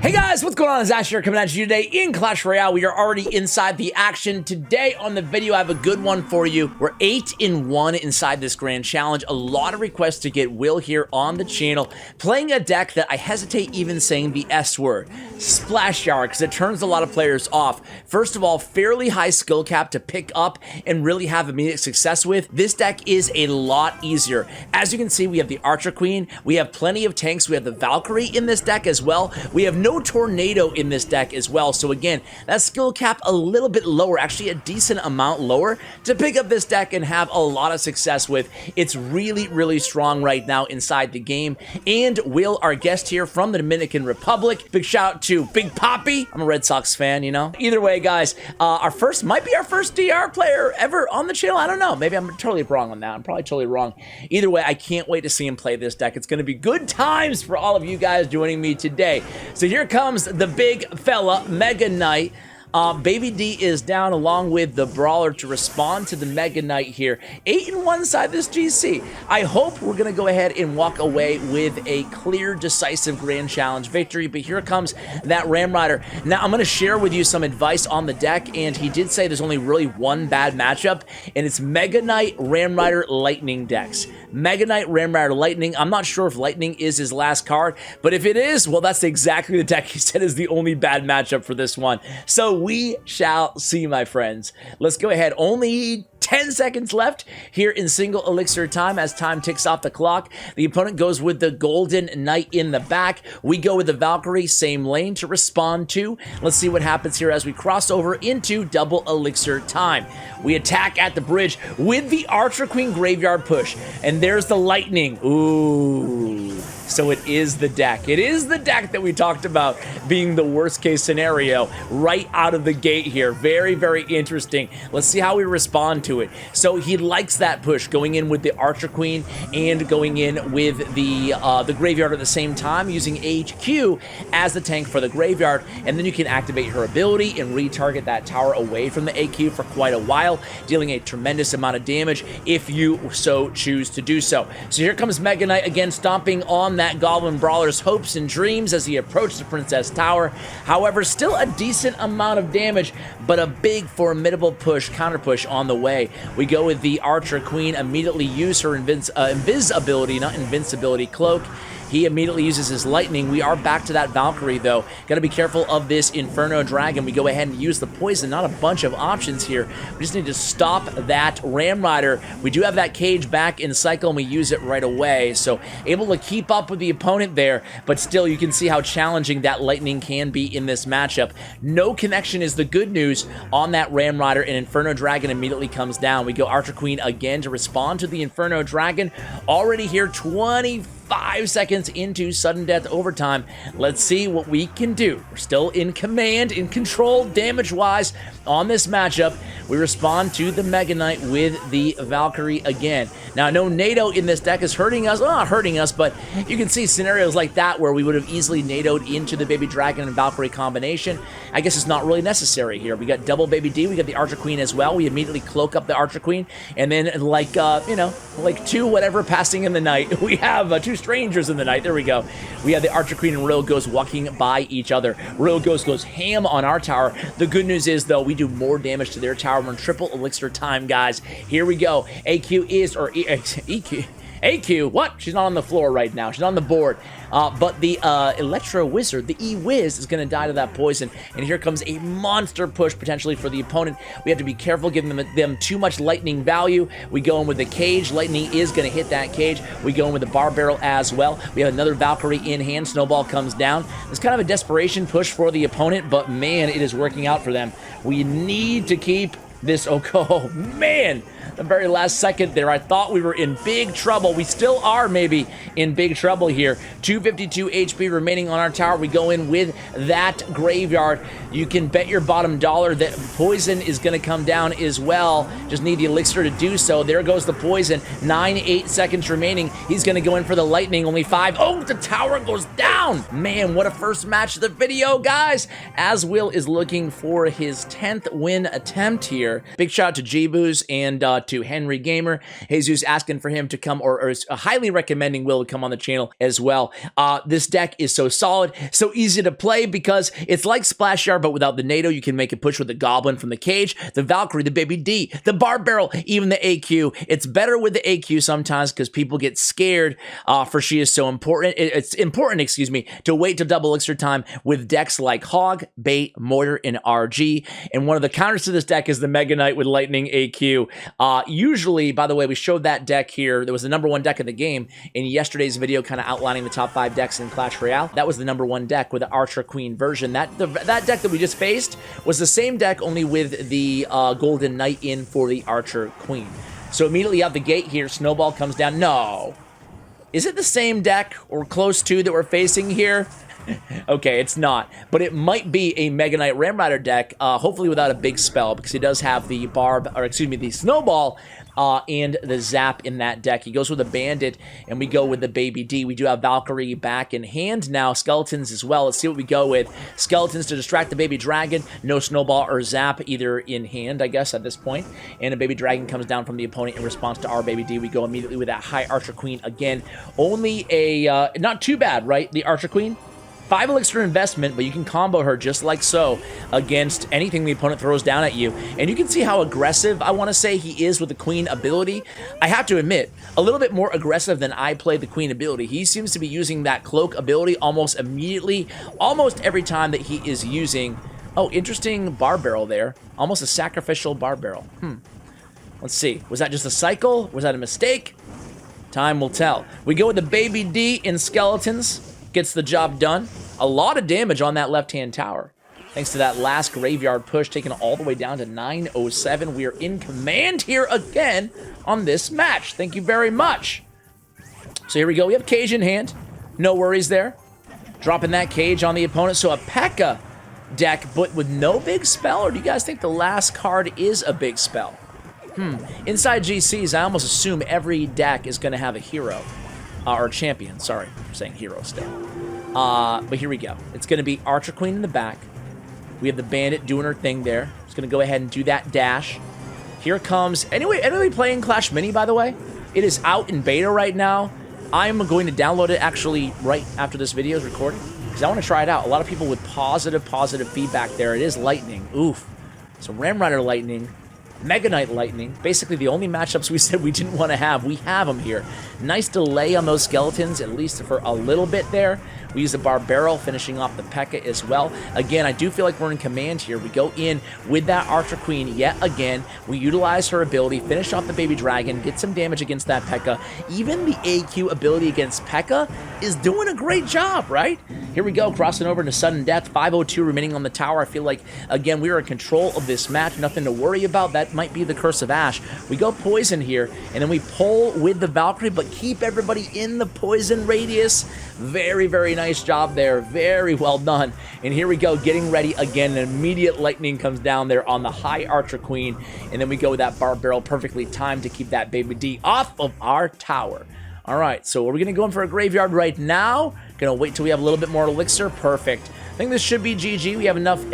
Hey guys, what's going on? It's Ash here coming at you today in Clash Royale. We are already inside the action. Today on the video, I have a good one for you. We're 8-1 inside this grand challenge. A lot of requests to get Will here on the channel, playing a deck that I hesitate even saying the S word, Splashyard, because it turns a lot of players off. First of all, fairly high skill cap to pick up and really have immediate success with. This deck is a lot easier. As you can see, we have the Archer Queen, we have plenty of tanks, we have the Valkyrie in this deck as well. We have no Tornado in this deck as well. So again, that skill cap a little bit lower, actually a decent amount lower to pick up this deck and have a lot of success with. It's really, really strong right now inside the game. And Will, our guest here from the Dominican Republic. Big shout out to Big Poppy. I'm a Red Sox fan, you know. Either way, guys, might be our first DR player ever on the channel. I don't know. Maybe I'm totally wrong on that. I'm probably totally wrong. Either way, I can't wait to see him play this deck. It's going to be good times for all of you guys joining me today. So here comes the big fella, Mega Knight. Baby D is down along with the Brawler to respond to the Mega Knight here. 8-1 side this GC. I hope we're going to go ahead and walk away with a clear, decisive Grand Challenge victory, but here comes that Ram Rider. Now, I'm going to share with you some advice on the deck, and he did say there's only really one bad matchup, and it's Mega Knight, Ram Rider, Lightning decks. Mega Knight, Ram Rider, Lightning. I'm not sure if Lightning is his last card, but if it is, well, that's exactly the deck he said is the only bad matchup for this one. So we shall see, my friends. Let's go ahead. Only 10 seconds left here in single elixir time as time ticks off the clock. The opponent goes with the Golden Knight in the back. We go with the Valkyrie, same lane to respond to. Let's see what happens here as we cross over into double elixir time. We attack at the bridge with the Archer Queen Graveyard push. And there's the Lightning. Ooh. So it is the deck. It is the deck that we talked about being the worst case scenario right out of the gate here. Very, very interesting. Let's see how we respond to it. So he likes that push, going in with the Archer Queen and going in with the Graveyard at the same time, using HQ as the tank for the Graveyard, and then you can activate her ability and retarget that tower away from the AQ for quite a while, dealing a tremendous amount of damage if you so choose to do so. So here comes Mega Knight again, stomping on that Goblin Brawler's hopes and dreams as he approached the Princess Tower. However, still a decent amount of damage, but a big formidable push, counter push on the way. We go with the Archer Queen, immediately use her invisibility, not invincibility, cloak. He immediately uses his Lightning. We are back to that Valkyrie, though. Got to be careful of this Inferno Dragon. We go ahead and use the poison. Not a bunch of options here. We just need to stop that Ram Rider. We do have that cage back in cycle, and we use it right away. So able to keep up with the opponent there, but still you can see how challenging that Lightning can be in this matchup. No connection is the good news on that Ram Rider, and Inferno Dragon immediately comes down. We go Archer Queen again to respond to the Inferno Dragon. Already here, 25 seconds into sudden death overtime. Let's see what we can do. We're still in command, in control, damage-wise on this matchup. We respond to the Mega Knight with the Valkyrie again. Now, no nado in this deck is hurting us. Well, not hurting us, but you can see scenarios like that where we would have easily nadoed into the Baby Dragon and Valkyrie combination. I guess it's not really necessary here. We got double Baby D. We got the Archer Queen as well. We immediately cloak up the Archer Queen, and then like, like two whatever passing in the night, we have two strangers in the night. There we go. We have the Archer Queen and Royal Ghost walking by each other. Royal Ghost goes ham on our tower. The good news is, though, we do more damage to their tower. We're in triple elixir time, guys. Here we go. AQ is, or EQ. AQ, what? She's not on the floor right now. She's on the board. But the Electro Wizard, the E-Wiz, is going to die to that poison. And here comes a monster push potentially for the opponent. We have to be careful giving them too much lightning value. We go in with the cage. Lightning is going to hit that cage. We go in with the bar barrel as well. We have another Valkyrie in hand. Snowball comes down. It's kind of a desperation push for the opponent, but man, it is working out for them. We need to keep this. Oh man, the very last second there, I thought we were in big trouble. We still are maybe in big trouble here. 252 HP remaining on our tower. We go in with that Graveyard. You can bet your bottom dollar that poison is going to come down as well. Just need the elixir to do so. There goes the poison. 8 seconds remaining. He's going to go in for the Lightning. Only 5. Oh, the tower goes down. down. Man, what a first match of the video, guys. As Will is looking for his 10th win attempt here. Big shout out to G-Boos and to Henry Gamer. Jesus asking for him to come, or is highly recommending Will to come on the channel as well. This deck is so solid, so easy to play because it's like Splashyard, but without the nado. You can make a push with the Goblin from the cage, the Valkyrie, the Baby D, the Bar Barrel, even the AQ. It's better with the AQ sometimes because people get scared for she is so important. It's important, excuse me, to wait till double elixir time with decks like Hog, Bait, Mortar, and RG. And one of the counters to this deck is the Mega Knight with Lightning AQ. Usually, by the way, we showed that deck here. There was the #1 deck of the game in yesterday's video, kind of outlining the top 5 decks in Clash Royale. That was the #1 deck with the Archer Queen version. That deck that we just faced was the same deck, only with the Golden Knight in for the Archer Queen. So immediately out the gate here, Snowball comes down. No. Is it the same deck or close to that we're facing here? Okay, it's not. But it might be a Mega Knight Ram Rider deck, hopefully without a big spell, because he does have the the Snowball and the Zap in that deck. He goes with a Bandit, and we go with the Baby D. We do have Valkyrie back in hand now. Skeletons as well. Let's see what we go with. Skeletons to distract the Baby Dragon. No Snowball or Zap either in hand, I guess, at this point. And a Baby Dragon comes down from the opponent in response to our Baby D. We go immediately with that high Archer Queen again. Only a, not too bad, right? The Archer Queen. 5 elixir investment, but you can combo her just like so against anything the opponent throws down at you. And you can see how aggressive, I want to say, he is with the Queen ability. I have to admit, a little bit more aggressive than I play the Queen ability. He seems to be using that Cloak ability almost immediately, almost every time that he is using... Oh, interesting Bar Barrel there. Almost a sacrificial Bar Barrel. Let's see. Was that just a cycle? Was that a mistake? Time will tell. We go with the Baby D in Skeletons. Gets the job done. A lot of damage on that left-hand tower. Thanks to that last graveyard push, taking it all the way down to 907. We are in command here again on this match. Thank you very much. So here we go. We have Cage in hand. No worries there. Dropping that Cage on the opponent. So a P.E.K.K.A. deck, but with no big spell? Or do you guys think the last card is a big spell? Inside GCs, I almost assume every deck is going to have a hero. Or champion, sorry. I'm saying hero still. But here we go. It's going to be Archer Queen in the back. We have the Bandit doing her thing there. It's going to go ahead and do that dash. Here comes... Anybody playing Clash Mini, by the way? It is out in beta right now. I'm going to download it actually right after this video is recorded, because I want to try it out. A lot of people with positive feedback there. It is Lightning. Oof. So Ram Rider Lightning. Mega Knight Lightning, basically the only matchups we said we didn't want to have. We have them here. Nice delay on those Skeletons, at least for a little bit there. We use the Bar Barrel, finishing off the P.E.K.K.A. as well. Again, I do feel like we're in command here. We go in with that Archer Queen yet again. We utilize her ability, finish off the Baby Dragon, get some damage against that P.E.K.K.A. Even the AQ ability against P.E.K.K.A. is doing a great job, right? Here we go, crossing over into Sudden Death. 502 remaining on the tower. I feel like, again, we are in control of this match. Nothing to worry about. That might be the Curse of Ash. We go Poison here, and then we pull with the Valkyrie, but keep everybody in the Poison radius. Very, very nice job there. Very well done. And here we go, getting ready again. An immediate Lightning comes down there on the high Archer Queen, and then we go with that Bar Barrel, perfectly timed to keep that Baby D off of our tower. All right, so we're going to go in for a graveyard right now. Going to wait till we have a little bit more elixir. Perfect. I think this should be GG. We have enough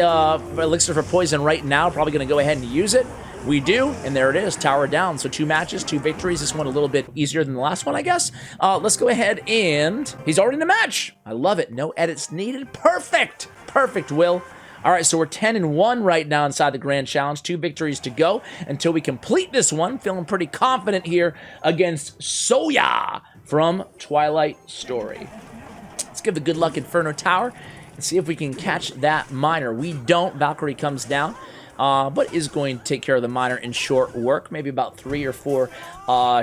elixir for Poison right now. Probably going to go ahead and use it. We do, and there it is, tower down. So 2 matches, 2 victories. This one a little bit easier than the last one, I guess. Let's go ahead and... He's already in the match. I love it. No edits needed. Perfect. Perfect, Will. All right, so we're 10-1 right now inside the Grand Challenge. 2 victories to go until we complete this one. Feeling pretty confident here against Soya from Twilight Story. Let's give the Good Luck Inferno Tower and see if we can catch that miner. We don't. Valkyrie comes down. But is going to take care of the miner in short work. Maybe about 3 or 4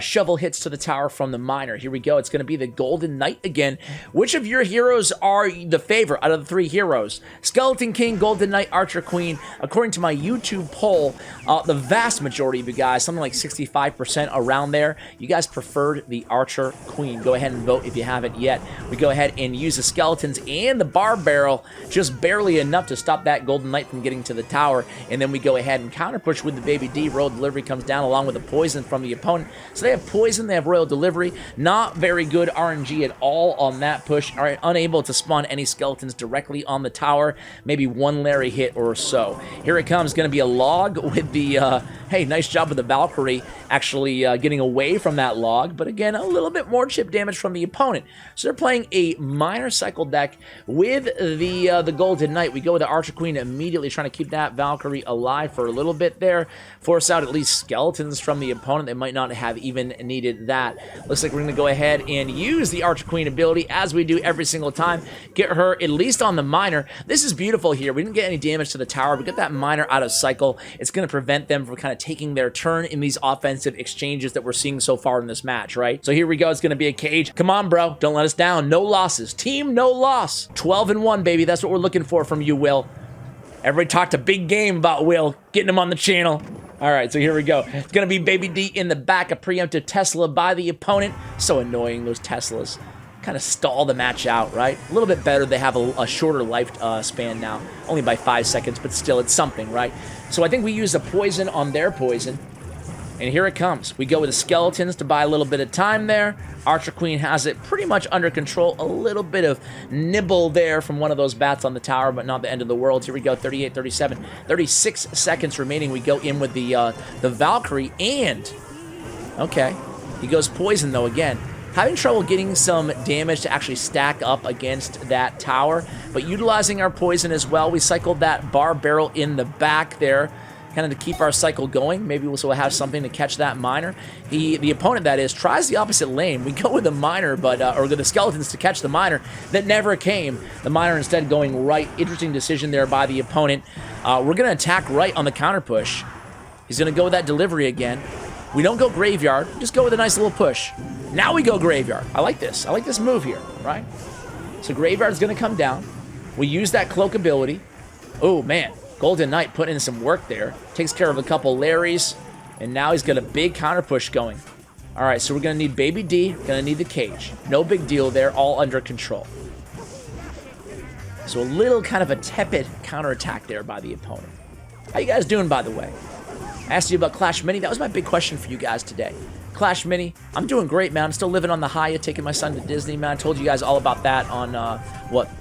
shovel hits to the tower from the miner. Here we go. It's going to be the Golden Knight again. Which of your heroes are the favorite out of the 3 heroes? Skeleton King, Golden Knight, Archer Queen. According to my YouTube poll, the vast majority of you guys, something like 65% around there, you guys preferred the Archer Queen. Go ahead and vote if you haven't yet. We go ahead and use the Skeletons and the Bar Barrel, just barely enough to stop that Golden Knight from getting to the tower. And and then we go ahead and counter push with the Baby D. Royal Delivery comes down along with the poison from the opponent. So they have poison, they have Royal Delivery. Not very good RNG at all on that push. Are unable to spawn any skeletons directly on the tower. Maybe one Larry hit or so. Here it comes, going to be a log with the, hey, nice job with the Valkyrie actually getting away from that log. But again, a little bit more chip damage from the opponent. So they're playing a minor cycle deck with the Golden Knight. We go with the Archer Queen immediately, trying to keep that Valkyrie alive for a little bit there. Force out at least skeletons from the opponent. They might not have even needed that. Looks like we're going to go ahead and use the Archer Queen ability as we do every single time. Get her at least on the minor. This is beautiful here. We didn't get any damage to the tower. We get that minor out of cycle. It's going to prevent them from kind of taking their turn in these offensive exchanges that we're seeing so far in this match, right? So here we go. It's going to be a cage. Come on, bro. Don't let us down. No losses. Team, no loss. 12-1, baby. That's what we're looking for from you, Will. Everybody talked a big game about Will, getting him on the channel. All right, so here we go. It's going to be Baby D in the back, a preemptive Tesla by the opponent. So annoying, those Teslas. Kind of stall the match out, right? A little bit better. They have a shorter life span now, only by 5 seconds, but still, it's something, right? So I think we use a poison on their poison. And here it comes. We go with the skeletons to buy a little bit of time there. Archer Queen has it pretty much under control. A little bit of nibble there from one of those bats on the tower, but not the end of the world. Here we go, 38, 37, 36 seconds remaining. We go in with the Valkyrie, and... okay, he goes poison, though, again. Having trouble getting some damage to actually stack up against that tower, but utilizing our poison as well. We cycled that bar barrel in the back there, kind of to keep our cycle going. Maybe we'll have something to catch that miner. The opponent, that is, tries the opposite lane. We go with the miner, but or the skeletons to catch the miner. That never came. The miner instead going right. Interesting decision there by the opponent. We're going to attack right on the counter push. He's going to go with that delivery again. We don't go graveyard. Just go with a nice little push. Now we go graveyard. I like this. I like this move here, right? So graveyard's going to come down. We use that cloak ability. Oh, man. Golden Knight putting in some work there. Takes care of a couple Larrys. And now he's got a big counter push going. All right, so we're going to need Baby D. We're going to need the cage. No big deal there. All under control. So a little kind of a tepid counterattack there by the opponent. How you guys doing, by the way? I asked you about Clash Mini. That was my big question for you guys today. Clash Mini, I'm doing great, man. I'm still living on the high of taking my son to Disney, man. I told you guys all about that on,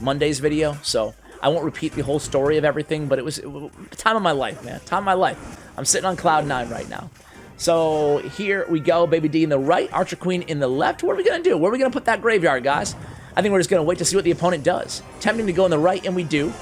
Monday's video. So I won't repeat the whole story of everything, but it was the time of my life, man. Time of my life. I'm sitting on cloud 9 right now. So here we go. Baby D in the right, Archer Queen in the left. What are we going to do? Where are we going to put that graveyard, guys? I think we're just going to wait to see what the opponent does. Tempting to go in the right, and we do.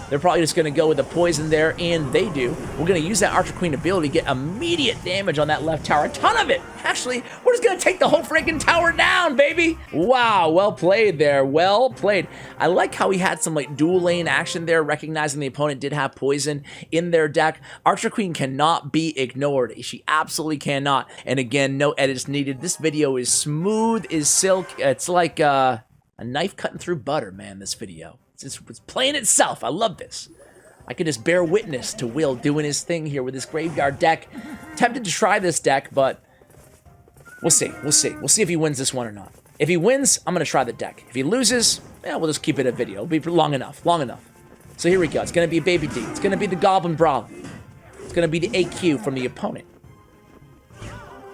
They're probably just going to go with the poison there, and they do. We're going to use that Archer Queen ability to get immediate damage on that left tower. A ton of it. Actually, we're just going to take the whole freaking tower down, baby. Wow, well played there. Well played. I like how he had some like dual lane action there, recognizing the opponent did have poison in their deck. Archer Queen cannot be ignored. She absolutely cannot. And again, no edits needed. This video is smooth as silk. It's like a knife cutting through butter, man, this video. It's playing itself. I love this. I could just bear witness to Will doing his thing here with his graveyard deck. Tempted to try this deck, but we'll see. We'll see. We'll see if he wins this one or not. If he wins, I'm going to try the deck. If he loses, yeah, we'll just keep it a video. It'll be long enough. Long enough. So here we go. It's going to be Baby D. It's going to be the Goblin Brawler. It's going to be the AQ from the opponent.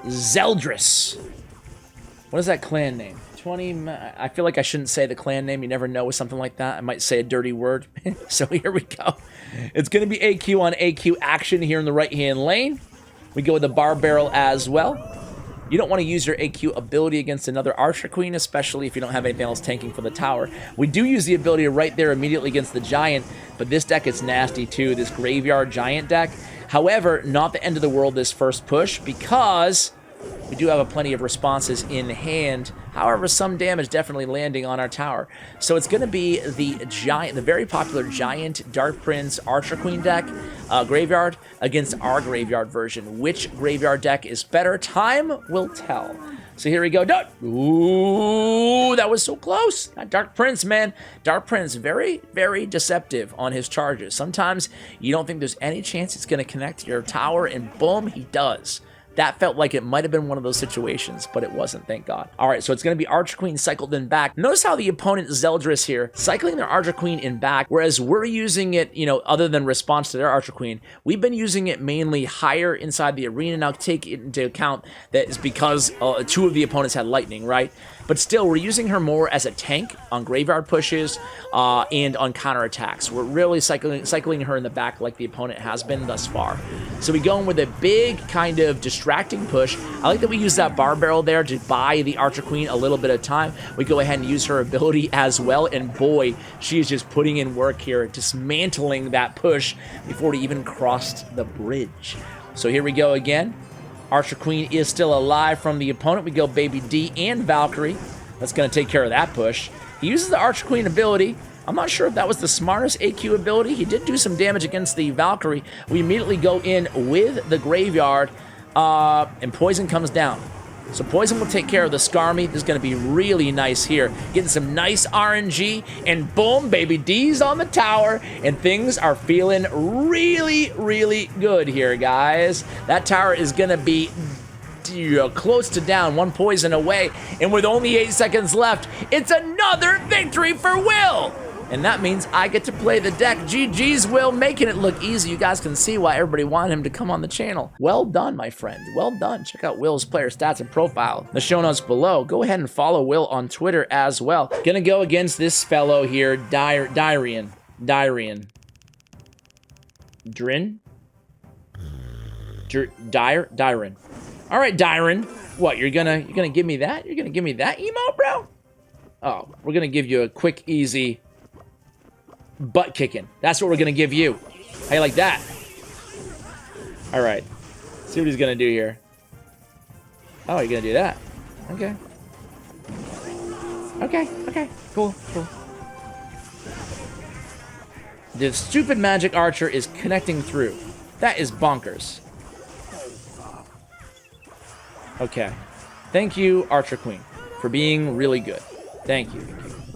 Zeldris. What is that clan name? I feel like I shouldn't say the clan name. You never know with something like that. I might say a dirty word. So here we go. It's going to be AQ on AQ action here in the right-hand lane. We go with the bar barrel as well. You don't want to use your AQ ability against another Archer Queen, especially if you don't have anything else tanking for the tower. We do use the ability right there immediately against the Giant, but this deck is nasty too, this Graveyard Giant deck. However, not the end of the world this first push, because we do have plenty of responses in hand. However, some damage definitely landing on our tower. So it's going to be the Giant, the very popular Giant Dark Prince Archer Queen deck, Graveyard, against our Graveyard version. Which Graveyard deck is better? Time will tell. So here we go. Ooh, that was so close. That Dark Prince, man. Dark Prince, very, very deceptive on his charges. Sometimes you don't think there's any chance it's going to connect to your tower, and boom, he does. That felt like it might have been one of those situations, but it wasn't, thank God. All right, so it's going to be Archer Queen cycled in back. Notice how the opponent Zeldris here, cycling their Archer Queen in back, whereas we're using it, you know, other than response to their Archer Queen, we've been using it mainly higher inside the arena. Now take it into account that is because 2 of the opponents had lightning, right? But still, we're using her more as a tank on graveyard pushes and on counterattacks. We're really cycling her in the back like the opponent has been thus far. So we go in with a big kind of distracting push. I like that we use that bar barrel there to buy the Archer Queen a little bit of time. We go ahead and use her ability as well, and boy, she is just putting in work here, dismantling that push before it even crossed the bridge. So here we go again. Archer Queen is still alive from the opponent. We go Baby D and Valkyrie. That's going to take care of that push. He uses the Archer Queen ability. I'm not sure if that was the smartest AQ ability. He did do some damage against the Valkyrie. We immediately go in with the Graveyard, and Poison comes down. So Poison will take care of the Skarmy. This is going to be really nice here. Getting some nice RNG, and boom, Baby D's on the tower, and things are feeling really, really good here, guys. That tower is going to be close to down, 1 poison away, and with only 8 seconds left, it's another victory for Will! And that means I get to play the deck. GG's Will, making it look easy. You guys can see why everybody wanted him to come on the channel. Well done, my friend. Well done. Check out Will's player stats and profile in the show notes below. Go ahead and follow Will on Twitter as well. Gonna go against this fellow here, Dryren. All right, Dryren. What, you're gonna give me that? You're gonna give me that emote, bro? Oh, we're gonna give you a quick, easy butt kicking. That's what we're gonna give you. How you like that? All right. See what he's gonna do here. Oh, you're gonna do that. Okay. Okay. Cool. The stupid magic archer is connecting through. That is bonkers. Okay. Thank you, Archer Queen, for being really good. Thank you.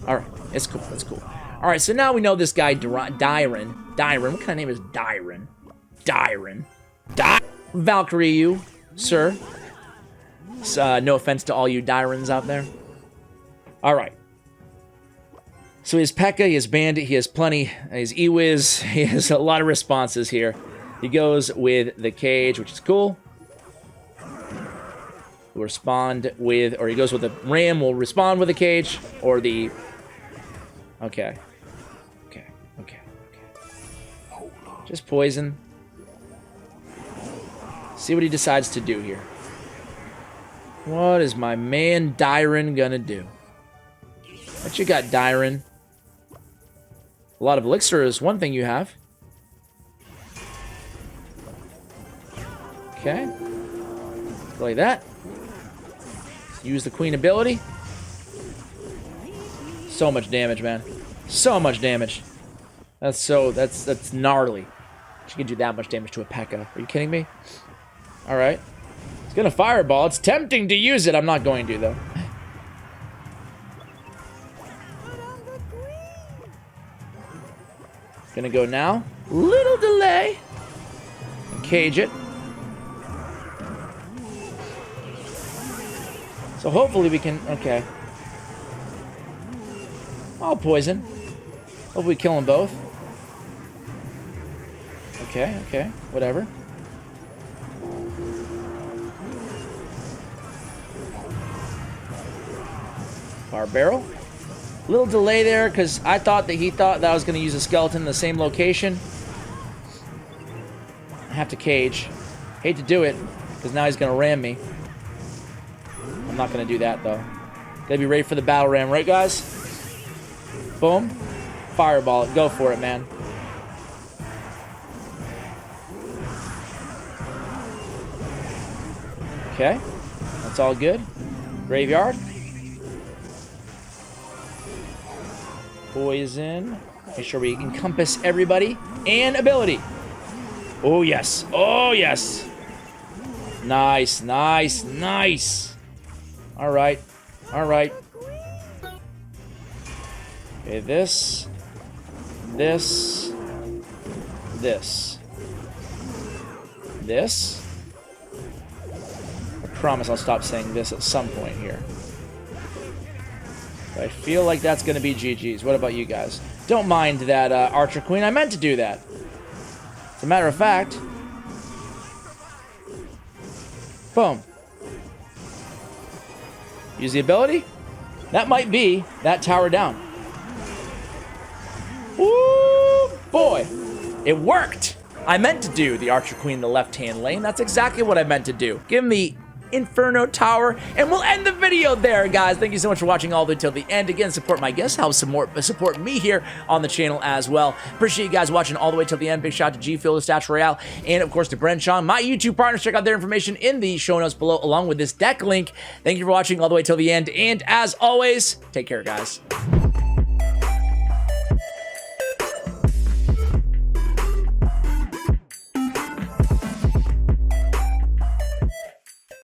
All right. It's cool. That's cool. All right. So now we know this guy, Dryren. What kind of name is Dryren? Valkyrie, you, sir. No offense to all you Dyrens out there. All right. So he has P.E.K.K.A, he has Bandit, he has plenty, he has Ewiz, he has a lot of responses here. He goes with the Cage, which is cool. We'll respond with, or he goes with the Ram, we'll respond with the Cage, or the... Okay. Just poison. See what he decides to do here. What is my man Dryren gonna do? What you got, Dryren? A lot of elixir is one thing you have. Okay. Like that. Use the Queen ability. So much damage, man. So much damage. That's gnarly. She can do that much damage to a P.E.K.K.A. Are you kidding me? Alright. It's gonna fireball. It's tempting to use it. I'm not going to, though. Gonna go now. Little delay. And cage it. So hopefully we can... Okay. I'll poison. Hopefully we kill them both. Okay. Whatever. Fire barrel. Little delay there, because I thought that he thought that I was going to use a skeleton in the same location. I have to cage. Hate to do it, because now he's going to ram me. I'm not going to do that, though. Gotta be ready for the battle ram, right, guys? Boom. Fireball it. Go for it, man. Okay. That's all good. Graveyard. Poison. Make sure we encompass everybody. And ability. Oh, yes. Oh, yes. Nice. All right. Okay, this. promise I'll stop saying this at some point here. But I feel like that's going to be GG's. What about you guys? Don't mind that Archer Queen. I meant to do that. As a matter of fact... Boom. Use the ability. That might be that tower down. Woo! Boy. It worked. I meant to do the Archer Queen in the left-hand lane. That's exactly what I meant to do. Give him the Inferno Tower, and we'll end the video there, guys. Thank you so much for watching all the way till the end. Again, support my guests, help support me here on the channel as well. Appreciate you guys watching all the way till the end. Big shout out to GFUEL, to Clash Royale, and of course to Bren Chong, my YouTube partners. Check out their information in the show notes below, along with this deck link. Thank you for watching all the way till the end, and as always, take care, guys.